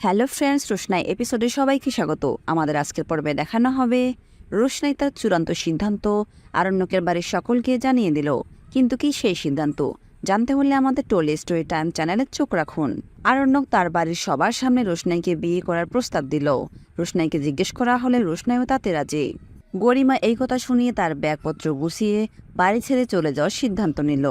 Hello friends, রোশনাই এপিসোডে সবাইকে স্বাগত। আমাদের আজকের পর্বে দেখানো হবে রোশনাই তার চূড়ান্ত সিদ্ধান্ত আরণ্যকের বাড়ির সকলকে জানিয়ে দিল। কিন্তু কি সেই সিদ্ধান্ত জানতে হলে আমাদের টোলি স্টোরি টাইম চ্যানেলে চোখ রাখুন। আরণ্যক তার বাড়ির সবার সামনে রোশনাইকে বিয়ে করার প্রস্তাব দিল। রোশনাইকে জিজ্ঞেস করা হলে রোশনাইও তাতে রাজি। গরিমা এই কথা শুনিয়ে তার ব্যাগপত্র গুছিয়ে বাড়ি ছেড়ে চলে যাওয়ার সিদ্ধান্ত নিল।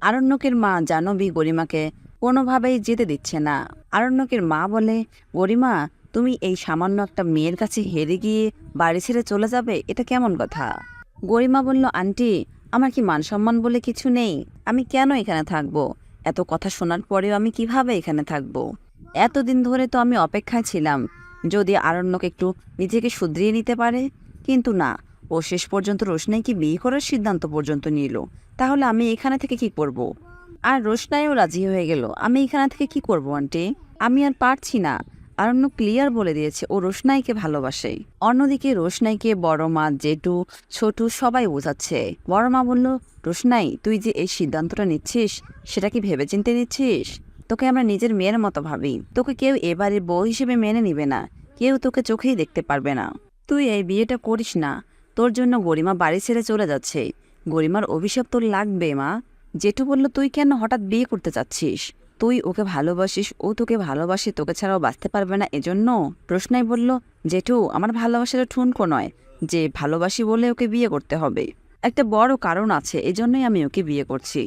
আরণ্যকের মা জাহ্নবী গরিমাকে কোনোভাবেই যেতে দিচ্ছে না। আরণ্যকের মা বলে, গরিমা, তুমি এই সামান্য একটা মেয়ের কাছে হেরে গিয়ে বাড়ি ছেড়ে চলে যাবে, এটা কেমন কথা? গরিমা বলল, আন্টি, আমার কি মান সম্মান বলে কিছু নেই? আমি কেন এখানে থাকবো? এত কথা শোনার পরেও আমি কিভাবে এখানে থাকবো? এতদিন ধরে তো আমি অপেক্ষায় ছিলাম যদি আরণ্যক একটু নিজেকে শুধরিয়ে নিতে পারে, কিন্তু না, ও শেষ পর্যন্ত রোশনাইকে বিয়ে করার সিদ্ধান্ত পর্যন্ত নিল। তাহলে আমি এখানে থেকে কি করব? আর রোশনাইও রাজি হয়ে গেল। আমি এখানে থেকে কি করব আন্টি? আমি আর পারছি না। আরণ্য ক্লিয়ার বলে দিয়েছে ও রোশনাইকে ভালোবাসে। অন্যদিকে রোশনাইকে বড় মা, জেঠু, ছোটু সবাই বোঝাচ্ছে। বড় মা বলল, রোশনাই, তুই যে এই সিদ্ধান্তটা নিচ্ছিস সেটা কি ভেবেচিন্তে নিচ্ছিস? তোকে আমরা নিজের মেয়ের মতো ভাবি। তোকে কেউ এবারে বউ হিসেবে মেনে নিবে না, কেউ তোকে চোখেই দেখতে পারবে না। তুই এই বিয়েটা করিস না। তোর জন্য গরিমা বাড়ি ছেড়ে চলে যাচ্ছে। গরিমার অভিশাপ তোর লাগবে মা। জেঠু বলল, তুই কেন হঠাৎ বিয়ে করতে চাচ্ছিস? তুই ওকে ভালোবাসিস, ও তোকে ভালোবাসে, তোকে ছাড়াও বাঁচতে পারবে না এজন্য? রোশনাই বলল, জেঠু, আমার ভালোবাসাটা ঠুনকো নয় যে ভালোবাসি বলে ওকে বিয়ে করতে হবে। একটা বড় কারণ আছে, এজন্যই আমি ওকে বিয়ে করছি।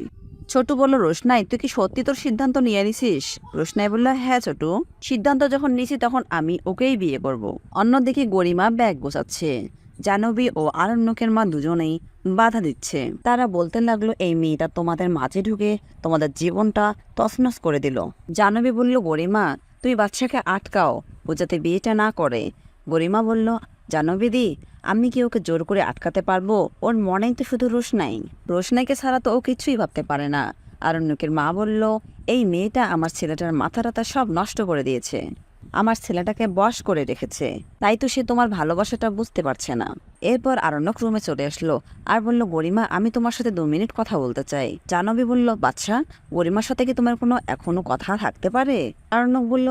ছোটু বলল, রোশনাই, তুই কি সত্যি তোর সিদ্ধান্ত নিয়ে নিছিস? রোশনাই বলল, হ্যাঁ ছোটু, সিদ্ধান্ত যখন নিছি তখন আমি ওকেই বিয়ে করব। অন্যদিকে গরিমা ব্যাগ গোছাচ্ছে। জাহ্নবী ও আরণ্যকের মা দুজনেই বাধা দিচ্ছে। তারা বলতে লাগলো, এই মেয়েটা তোমাদের মাঝে ঢুকে তোমাদের জীবনটা তছনছ করে দিল। জাহ্নবী বলল, গরিমা, তুই বাচ্চাকে আটকাও, ও যাতে বিয়েটা না করে। গরিমা বলল, জাহ্নবীদি, আমি কি ওকে জোর করে আটকাতে পারবো? ওর মনেই তো শুধু রোশনাই। রোশনাইকে ছাড়া তো ও কিছুই ভাবতে পারে না। আরণ্যকের মা বলল, এই মেয়েটা আমার ছেলেটার মাথা টাথা সব নষ্ট করে দিয়েছে। আমার ছেলেটাকে বশ করে রেখেছে, তাই তো সে তোমার ভালোবাসাটা বুঝতে পারছে না। এরপর আরণ্যক রুমে চলে আসলো আর বলল, গরিমা, আমি তোমার সাথে 2 মিনিট কথা বলতে চাই। জাহ্নবী বলল, বাচ্চা, গরিমার সাথে কি তোমার কোনো এখনো কথা থাকতে পারে? আরণ্যক বলল,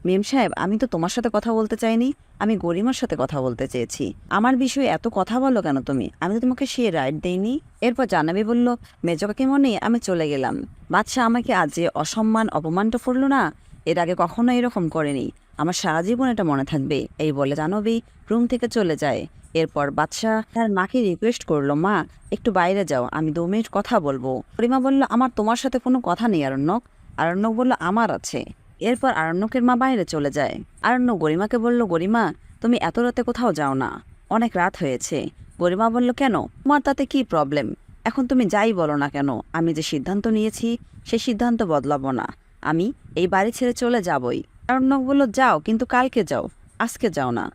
মেম সাহেব, আমি তো তোমার সাথে কথা বলতে চাইনি, আমি গরিমার সাথে কথা বলতে চেয়েছি। আমার বিষয়ে এত কথা বলো কেন তুমি? আমি তো তোমাকে সে রাইট দেইনি। এরপর জাহ্নবী বলল, মেজকাকে মনে আমি চলে গেলাম। বাদশা আমাকে আজ যে অসম্মান অপমানটা করলো না, এর আগে কখনো এরকম করেনি। আমার সারা জীবন এটা মনে থাকবে। এই বলে জাহ্নবী রুম থেকে চলে যায়। এরপর বাদশা তার মাকে রিকোয়েস্ট করলো, মা, একটু বাইরে যাও, আমি 2 মিনিট কথা বলবো। গরিমা বলল, আমার তোমার সাথে কোনো কথা নেই আরণ্যক। আরণ্যক বলল, আমার আছে। এরপর আরণ্যকের মা বাইরে চলে যায়। আরণ্যক গরিমাকে বলল, গরিমা, তুমি এত রাতে কোথাও যাও না, অনেক রাত হয়েছে। গরিমা বলল, কেন, তোমার তাতে কি প্রবলেম? এখন তুমি যাই বলো না কেন, আমি যে সিদ্ধান্ত নিয়েছি সেই সিদ্ধান্ত বদলাবো না। আমি এই বাড়ি ছেড়ে চলে যাবই। আরণ্যক বলল, যাও, কিন্তু কালকে যাও, আজকে যাও না।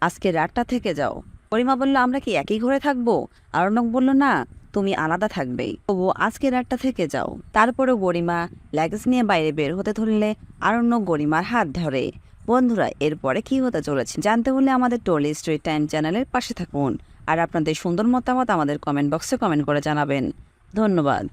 আজকে রাতটা থেকে যাও। গরিমা বলল, আমরা কি একই ঘরে থাকবো? আরণ্যক বলল, না, তুমি আলাদা থাকবেই, তবু আজকে রাতটা থেকে যাও। তারপরে গরিমা লাগেজ নিয়ে বাইরে বের হতে ধরলে আরণ্যক গরিমার হাত ধরে। বন্ধুরা, এরপরে কি হতে চলেছে জানতে হলে আমাদের টোলি স্টোরি টাইম চ্যানেলের পাশে থাকুন। আর আপনাদের সুন্দর মতামত আমাদের কমেন্ট বক্সে কমেন্ট করে জানাবেন। ধন্যবাদ।